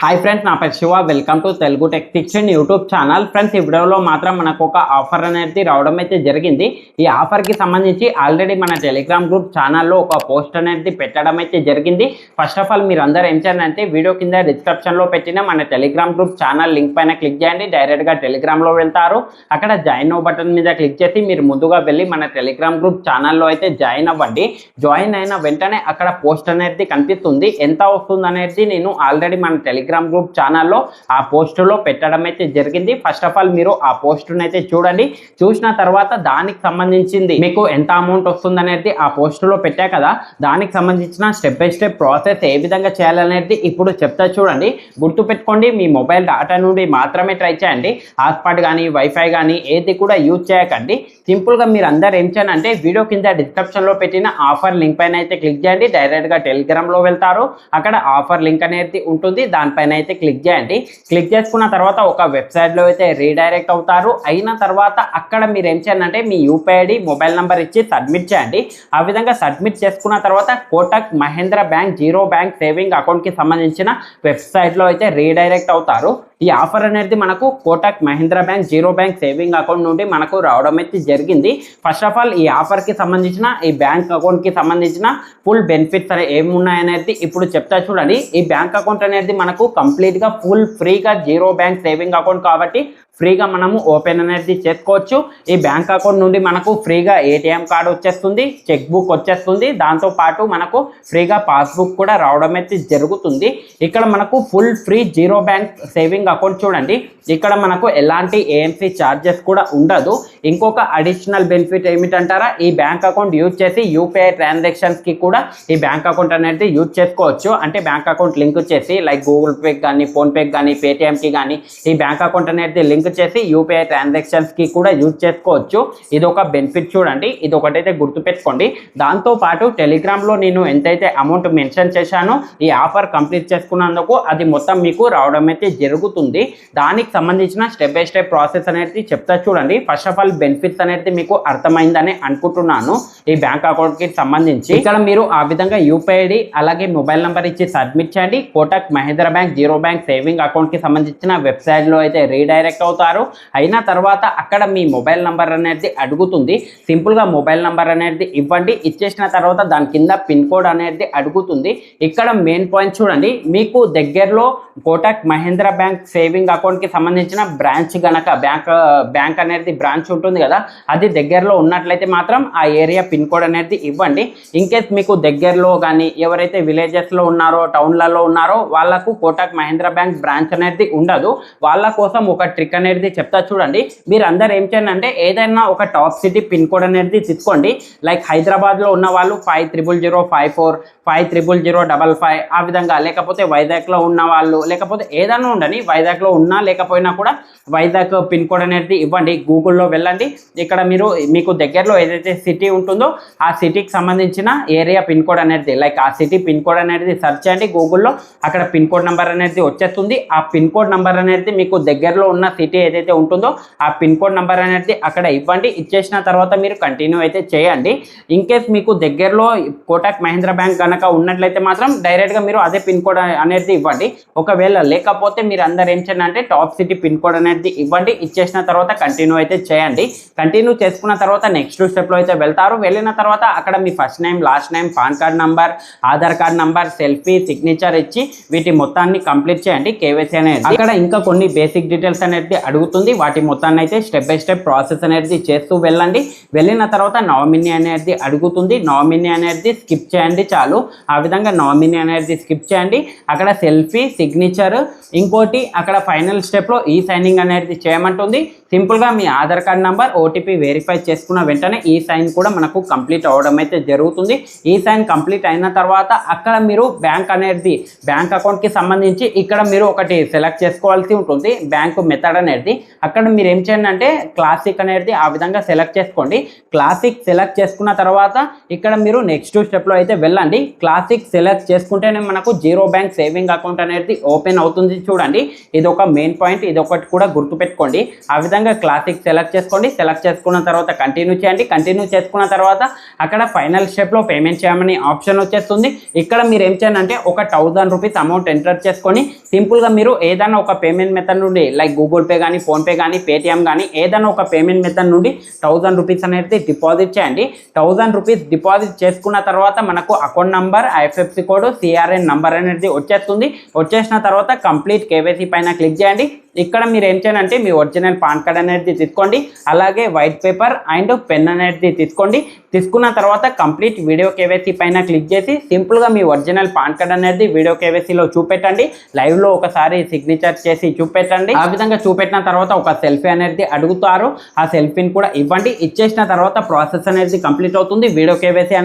Hi friends, నా పేరు Shiva. Welcome to Telugu tech tips and YouTube channel. Friends, ఈ వీడియోలో మాత్రం మనకు ఒక ఆఫర్ అనేది రావడం అయితే జరిగింది. ఈ ఆఫర్కి సంబంధించి ఆల్రెడీ మన టెలిగ్రామ్ గ్రూప్ ఛానల్లో ఒక పోస్ట్ అనేది పెట్టడం అయితే జరిగింది. ఫస్ట్ ఆఫ్ ఆల్ మీరు అందరూ ఏం చేయాలంటే వీడియో కింద డిస్క్రిప్షన్లో పెట్టిన మన టెలిగ్రామ్ గ్రూప్ ఛానల్ లింక్ పైన క్లిక్ చేయండి. డైరెక్ట్గా టెలిగ్రామ్లో వెళ్తారు. అక్కడ జాయిన్ అవ్వ బటన్ మీద క్లిక్ చేసి మీరు ముందుగా వెళ్ళి మన టెలిగ్రామ్ గ్రూప్ ఛానల్లో అయితే జాయిన్ అవ్వండి. జాయిన్ అయిన వెంటనే అక్కడ పోస్ట్ అనేది కనిపిస్తుంది. ఎంత వస్తుంది అనేది నేను ఆల్రెడీ మన టెలిగ్రామ్ గ్రూప్ ఛానల్లో ఆ పోస్టులో పెట్టడం అయితే జరిగింది. ఫస్ట్ ఆఫ్ ఆల్ మీరు ఆ పోస్టును అయితే చూడండి. చూసిన తర్వాత దానికి సంబంధించింది మీకు ఎంత అమౌంట్ వస్తుంది అనేది ఆ పోస్టులో పెట్టా కదా, దానికి సంబంధించిన స్టెప్ బై స్టెప్ ప్రాసెస్ ఏ విధంగా చేయాలనేది ఇప్పుడు చెప్తా చూడండి. గుర్తుపెట్టుకోండి, మీ మొబైల్ డేటా నుండి మాత్రమే ట్రై చేయండి. హాట్స్పాట్ కానీ వైఫై కానీ ఏది కూడా యూజ్ చేయకండి. సింపుల్గా మీరు అందరు ఏం చేయండి అంటే వీడియో కింద డిస్క్రిప్షన్లో పెట్టిన ఆఫర్ లింక్ పైన అయితే క్లిక్ చేయండి. డైరెక్ట్గా టెలిగ్రామ్లో వెళ్తారు. అక్కడ ఆఫర్ లింక్ అనేది ఉంటుంది, దానిపైన అయితే క్లిక్ చేయండి. క్లిక్ చేసుకున్న తర్వాత ఒక వెబ్సైట్లో అయితే రీడైరెక్ట్ అవుతారు. అయిన తర్వాత అక్కడ మీరు ఏం చేయండి అంటే మీ యూపీఐ ఐడి మొబైల్ నెంబర్ ఇచ్చి సబ్మిట్ చేయండి. ఆ విధంగా సబ్మిట్ చేసుకున్న తర్వాత Kotak Mahindra bank zero bank saving అకౌంట్కి సంబంధించిన వెబ్సైట్లో అయితే రీడైరెక్ట్ అవుతారు. ఈ ఆఫర్ అనేది మనకు Kotak Mahindra bank zero bank saving account నుండి మనకు రావడం అయితే జరిగింది. ఫస్ట్ ఆఫ్ ఆల్ ఈ ఆఫర్కి సంబంధించిన ఈ బ్యాంక్ అకౌంట్కి సంబంధించిన ఫుల్ బెనిఫిట్స్ ఏమున్నాయనేది ఇప్పుడు చెప్తా చూడండి. ఈ బ్యాంక్ అకౌంట్ అనేది మనకు కంప్లీట్గా ఫుల్ ఫ్రీగా జీరో బ్యాంక్ సేవింగ్ అకౌంట్ కాబట్టి ఫ్రీగా మనము ఓపెన్ అనేది చేసుకోవచ్చు. ఈ బ్యాంక్ అకౌంట్ నుండి మనకు ఫ్రీగా ఏటీఎం కార్డు వచ్చేస్తుంది, చెక్ బుక్ వచ్చేస్తుంది, దాంతోపాటు మనకు ఫ్రీగా పాస్బుక్ కూడా రావడం అయితే జరుగుతుంది. ఇక్కడ మనకు full free zero bank saving account చూడండి. ఇక్కడ మనకు ఎలాంటి ఏఎంసీ ఛార్జెస్ కూడా ఉండదు. ఇంకొక అడిషనల్ బెనిఫిట్ ఏమిటంటారా, ఈ బ్యాంక్ అకౌంట్ యూజ్ చేసి యూపీఐ ట్రాన్సాక్షన్స్కి కూడా ఈ బ్యాంక్ అకౌంట్ అనేది యూజ్ చేసుకోవచ్చు. అంటే బ్యాంక్ అకౌంట్ లింక్ చేసి లైక్ గూగుల్ పేకి కానీ ఫోన్పేకి కానీ పేటిఎంకి కానీ ఈ బ్యాంక్ అకౌంట్ అనేది లింక్ చేసి యూపీఐ ట్రాన్సాక్షన్స్కి కూడా యూజ్ చేసుకోవచ్చు. ఇది ఒక బెనిఫిట్ చూడండి, ఇది ఒకటైతే గుర్తుపెట్టుకోండి. దాంతోపాటు టెలిగ్రామ్లో నేను ఎంతైతే అమౌంట్ మెన్షన్ చేశానో ఈ ఆఫర్ కంప్లీట్ చేసుకున్నందుకు అది మొత్తం మీకు రావడం అయితే జరుగుతుంది. దానికి సంబంధించిన స్టెప్ బై స్టెప్ ప్రాసెస్ అనేది చెప్తా చూడండి. ఫస్ట్ ఆఫ్ ఆల్ బెనిఫిట్స్ అనేది మీకు అర్థమైందని అనుకుంటున్నాను. ఈ బ్యాంక్ అకౌంట్కి సంబంధించి ఇక్కడ మీరు ఆ విధంగా యూపీఐ ఐడి అలాగే మొబైల్ నెంబర్ ఇచ్చి సబ్మిట్ చేయండి. Kotak Mahindra bank zero bank saving అకౌంట్కి సంబంధించిన వెబ్సైట్లో అయితే రీడైరెక్ట్ అవుతారు. అయిన తర్వాత అక్కడ మీ మొబైల్ నెంబర్ అనేది అడుగుతుంది. సింపుల్గా మొబైల్ నెంబర్ అనేది ఇవ్వండి. ఇచ్చేసిన తర్వాత దాని కింద పిన్ కోడ్ అనేది అడుగుతుంది. ఇక్కడ మెయిన్ పాయింట్ చూడండి, మీకు దగ్గరలో కోటక్ మహేంద్ర బ్యాంక్ సేవింగ్ అకౌంట్కి సంబంధించిన బ్రాంచ్ గనక బ్యాంక్ అనేది బ్రాంచ్ ఉంటుంది కదా, అది దగ్గరలో ఉన్నట్లయితే మాత్రం ఆ ఏరియా పిన్ కోడ్ అనేది ఇవ్వండి. ఇన్ కేస్ మీకు దగ్గరలో కానీ ఎవరైతే విలేజెస్లో ఉన్నారో టౌన్లలో ఉన్నారో వాళ్ళకు కోటక్ మహేంద్ర బ్యాంక్ బ్రాంచ్ అనేది ఉండదు. వాళ్ళ కోసం ఒక ట్రిక్ అనేది చెప్తా చూడండి. మీరు అందరు ఏం చేయండి అంటే ఏదైనా ఒక టాప్ సిటీ పిన్ కోడ్ అనేది తీసుకోండి. లైక్ హైదరాబాద్లో ఉన్న వాళ్ళు 500054 500055 ఆ విధంగా, లేకపోతే వైజాగ్లో ఉన్న వాళ్ళు లేకపోతే ఏదైనా ఉండని, వైజాగ్లో ఉన్నా లేకపోయినా కూడా వైజాగ్ పిన్ కోడ్ అనేది ఇవ్వండి. గూగుల్లో వెళ్ళండి. ఇక్కడ మీకు దగ్గరలో ఏదైతే సిటీ ఉంటుందో ఆ సిటీకి సంబంధించిన ఏరియా పిన్ కోడ్ అనేది లైక్ ఆ సిటీ పిన్ కోడ్ అనేది సెర్చ్ చేయండి గూగుల్లో. అక్కడ పిన్ కోడ్ నెంబర్ అనేది వచ్చేస్తుంది. ఆ పిన్ కోడ్ నెంబర్ అనేది మీకు దగ్గరలో ఉన్న సిటీ ఏదైతే ఉంటుందో ఆ పిన్ కోడ్ నెంబర్ అనేది అక్కడ ఇవ్వండి. ఇచ్చేసిన తర్వాత మీరు కంటిన్యూ అయితే చేయండి. ఇన్ కేస్ మీకు దగ్గరలో కోటక్ మహేంద్ర బ్యాంక్ కనుక ఉన్నట్లయితే మాత్రం డైరెక్ట్గా మీరు అదే పిన్ కోడ్ అనేది ఇవ్వండి. ఒకవేళ లేకపోతే మీరు అందరు ఏం చేయండి అంటే టాప్ సిటీ పిన్ కోడ్ అనేది ఇవ్వండి. ఇచ్చేసిన తర్వాత కంటిన్యూ అయితే చేయండి. కంటిన్యూ చేసుకున్న తర్వాత నెక్స్ట్ స్టెప్లో అయితే వెళ్తారు. వెళ్ళిన తర్వాత అక్కడ మీ first name last name PAN card number Aadhaar card number selfie signature ఇచ్చి వీటి మొత్తాన్ని కంప్లీట్ చేయండి. కేవైసీ అనేది అక్కడ ఇంకా కొన్ని బేసిక్ డీటెయిల్స్ అనేది అడుగుతుంది. వాటి మొత్తాన్ని అయితే స్టెప్ బై స్టెప్ ప్రాసెస్ అనేది చేస్తూ వెళ్ళండి. వెళ్ళిన తర్వాత నామినీ అనేది అడుగుతుంది. నామినీ అనేది స్కిప్ చేయండి చాలు. ఆ విధంగా నామినీ అనేది స్కిప్ చేయండి. అక్కడ సెల్ఫీ సిగ్నేచర్, ఇంకోటి అక్కడ ఫైనల్ స్టెప్లో ఈ సైనింగ్ అనేది చేయమంటుంది. సింపుల్గా మీ Aadhaar card number OTP verify చేసుకున్న వెంటనే ఈ సైన్ కూడా మనకు కంప్లీట్ అవ్వడం అయితే జరుగుతుంది. ఈ సైన్ కంప్లీట్ అయిన తర్వాత అక్కడ మీరు బ్యాంక్ అకౌంట్కి సంబంధించి ఇక్కడ మీరు ఒకటి సెలెక్ట్ చేసుకోవాల్సి ఉంటుంది. బ్యాంక్ మెథడ్ అనేది అక్కడ మీరు ఏం చేయండి అంటే క్లాసిక్ అనేది ఆ విధంగా సెలెక్ట్ చేసుకోండి. క్లాసిక్ సెలెక్ట్ చేసుకున్న తర్వాత ఇక్కడ మీరు నెక్స్ట్ స్టెప్లో అయితే వెళ్ళండి. క్లాసిక్ సెలెక్ట్ చేసుకుంటేనే మనకు జీరో బ్యాంక్ సేవింగ్ అకౌంట్ అనేది ఓపెన్ అవుతుంది. చూడండి, ఇది ఒక మెయిన్ పాయింట్, ఇది ఒకటి కూడా గుర్తుపెట్టుకోండి. ఆ విధంగా విధంగా క్లాసిక్ సెలెక్ట్ చేసుకోండి. సెలెక్ట్ చేసుకున్న తర్వాత కంటిన్యూ చేయండి. కంటిన్యూ చేసుకున్న తర్వాత అక్కడ ఫైనల్ స్టెప్లో పేమెంట్ చేయమని ఆప్షన్ వచ్చేస్తుంది. ఇక్కడ మీరు ఏం చేయండి అంటే ఒక 1000 రూపీస్ అమౌంట్ ఎంటర్ చేసుకొని సింపుల్గా మీరు ఏదైనా ఒక పేమెంట్ మెథడ్ నుండి లైక్ గూగుల్ పే కానీ, ఫోన్పే కానీ, పేటిఎం కానీ ఏదైనా ఒక పేమెంట్ మెథడ్ నుండి 1000 రూపీస్ అనేది డిపాజిట్ చేయండి. 1000 రూపీస్ డిపాజిట్ చేసుకున్న తర్వాత మనకు account number, IFSC code, CRN number అనేది వచ్చేస్తుంది. వచ్చేసిన తర్వాత కంప్లీట్ కేవైసీ పైన క్లిక్ చేయండి. ఇక్కడ మీరు ఏం చేయాలి అంటే మీ ఒరిజినల్ పాన్ కార్డ్ అనేది తీసుకోండి. అలాగే వైట్ పేపర్ అండ్ పెన్ అనేది తీసుకోండి. తీసుకున్న తర్వాత కంప్లీట్ వీడియో కేవైసీ పైన క్లిక్ చేసి సింపుల్గా మీ ఒరిజినల్ పాన్ కార్డ్ అనేది వీడియో కేవైసీలో చూపెట్టండి. లైవ్లో ఒకసారి సిగ్నేచర్ చేసి చూపెట్టండి. ఆ విధంగా చూపెట్టిన తర్వాత ఒక సెల్ఫీ అనేది అడుగుతారు. ఆ సెల్ఫీని కూడా ఇవ్వండి. ఇచ్చేసిన తర్వాత ప్రాసెస్ అనేది కంప్లీట్ అవుతుంది. వీడియో కేవైసీ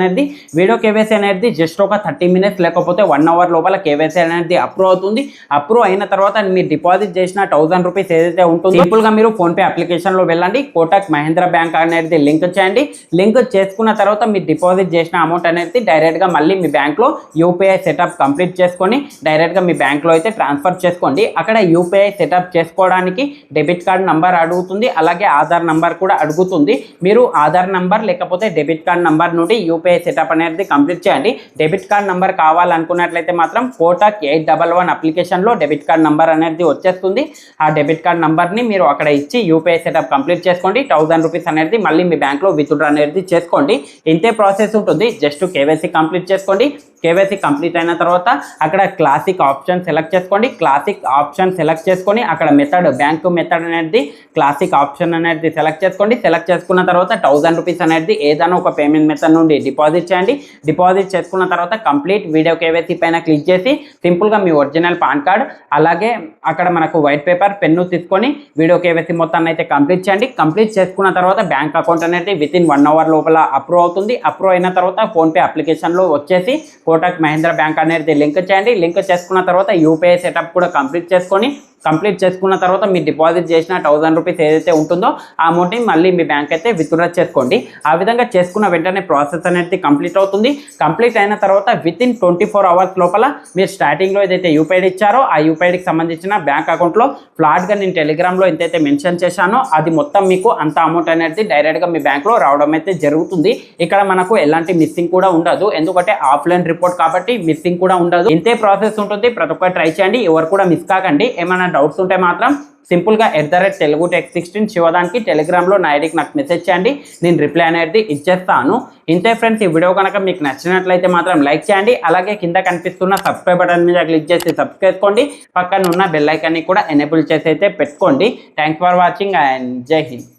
అనేది జస్ట్ ఒక 30 మినిట్స్ లేకపోతే 1 అవర్ లోపల కేవైసీ అనేది అప్రూవ్ అవుతుంది. అప్రూవ్ అయిన తర్వాత మీరు డిపాజిట్ చేసిన 1000 రూపీస్ ఏదైతే ఉంటుందో సింపుల్గా మీరు ఫోన్పే అప్లికేషన్లో వెళ్ళండి. కోటక్ మహీంద్రా బ్యాంక్ అనేది లింక్ చేయండి. లింక్ చేసుకున్న తర్వాత మీరు డిపాజిట్ చేసిన అమౌంట్ అనేది డైరెక్ట్గా మళ్ళీ మీ బ్యాంక్లో యూపీఐ సెటప్ కంప్లీట్ చేసుకొని డైరెక్ట్గా మీ బ్యాంక్లో అయితే ట్రాన్స్ఫర్ చేసుకోండి. అక్కడ యూపీఐ సెటప్ చేసుకోవడానికి డెబిట్ కార్డ్ నంబర్ అడుగుతుంది. అలాగే ఆధార్ నంబర్ కూడా అడుగుతుంది. మీరు ఆధార్ నంబర్ లేకపోతే డెబిట్ కార్డ్ నంబర్ నుండి యూపీఐ సెటప్ అనేది కంప్లీట్ చేయండి. డెబిట్ కార్డ్ నంబర్ కావాలనుకున్నట్లయితే మాత్రం కోటక్ 811 అప్లికేషన్లో డెబిట్ కార్డ్ నంబర్ అనేది వచ్చేస్తుంది. ఆ డెబిట్ కార్డ్ నంబర్ని మీరు అక్కడ ఇచ్చి యూపీఐ సెటప్ కంప్లీట్ చేసుకోండి. 1000 రూపీస్ అనేది మళ్ళీ మీ బ్యాంక్లో విత్డ్రా అనేది చేసుకోండి. ఇంతే ప్రాసెస్ ఉంటుంది. జస్ట్ కేవైసీ కంప్లీట్ చేసుకోండి. కేవైసీ కంప్లీట్ అయిన తర్వాత అక్కడ క్లాసిక్ ఆప్షన్ సెలెక్ట్ చేసుకోండి. క్లాసిక్ ఆప్షన్ సెలెక్ట్ చేసుకొని అక్కడ మెథడ్, బ్యాంకు మెథడ్ అనేది క్లాసిక్ ఆప్షన్ అనేది సెలెక్ట్ చేసుకోండి. సెలెక్ట్ చేసుకున్న తర్వాత 1000 రూపీస్ అనేది ఏదైనా ఒక పేమెంట్ మెథడ్ నుండి డిపాజిట్ చేయండి. డిపాజిట్ చేసుకున్న తర్వాత కంప్లీట్ వీడియో కేవైసీ పైన క్లిక్ చేసి సింపుల్గా మీ ఒరిజినల్ పాన్ కార్డ్ అలాగే అక్కడ మనకు వైట్ పేపర్, పెన్ను తీసుకొని వీడియో కేవైసీ మొత్తాన్ని అయితే కంప్లీట్ చేయండి. కంప్లీట్ చేసుకున్న తర్వాత బ్యాంక్ అకౌంట్ అనేది వితిన్ 1 అవర్ లోపల అప్రూవ్ అవుతుంది. అప్రూవ్ అయిన తర్వాత ఫోన్పే అప్లికేషన్లో వచ్చేసి కోటక్ మహీంద్రా బ్యాంక్ అనేది లింక్ చేయండి. లింక్ చేసుకున్న తర్వాత యూపీఐ సెటప్ కూడా కంప్లీట్ చేసుకున్న తర్వాత మీరు డిపాజిట్ చేసిన 1000 రూపీస్ ఏదైతే ఉంటుందో ఆ అమౌంట్ని మళ్ళీ మీ బ్యాంక్ అయితే విత్డ్రా చేసుకోండి. ఆ విధంగా చేసుకున్న వెంటనే ప్రాసెస్ అనేది కంప్లీట్ అవుతుంది. కంప్లీట్ అయిన తర్వాత వితిన్ 24 అవర్స్ లోపల మీరు స్టార్టింగ్లో ఏదైతే యూపీఐ ఇచ్చారో ఆ యూపీఐకి సంబంధించిన బ్యాంక్ అకౌంట్లో ఫ్లాట్గా నేను టెలిగ్రామ్లో ఎంతైతే మెన్షన్ చేశానో అది మొత్తం మీకు అంత అమౌంట్ అనేది డైరెక్ట్గా మీ బ్యాంక్లో రావడం అయితే జరుగుతుంది. ఇక్కడ మనకు ఎలాంటి మిస్సింగ్ కూడా ఉండదు. ఎందుకంటే ఆఫ్లైన్ రిపోర్ట్ కాబట్టి మిస్సింగ్ కూడా ఉండదు. ఇంతే ప్రాసెస్ ఉంటుంది. ప్రతి ఒక్కరు ట్రై చేయండి. ఎవరు కూడా మిస్ కాకండి. ఏమైనా డౌట్స్ ఉంటే మాత్రం సింపుల్గా @teluguTech16 శివదానికి టెలిగ్రామ్లో నా ఐడికి నాకు మెసేజ్ చేయండి. నేను రిప్లై అనేది ఇచ్చేస్తాను. ఇంతే ఫ్రెండ్స్, ఈ వీడియో కనుక మీకు నచ్చినట్లయితే మాత్రం లైక్ చేయండి. అలాగే కింద కనిపిస్తున్న సబ్స్క్రైబ్ బటన్ మీద క్లిక్ చేసి సబ్స్క్రైబ్ చేసుకోండి. పక్కన ఉన్న బెల్ ఐకాన్ని కూడా ఎనేబుల్ చేసి అయితే పెట్టుకోండి. థ్యాంక్స్ ఫర్ వాచింగ్ అండ్ జై హింద్.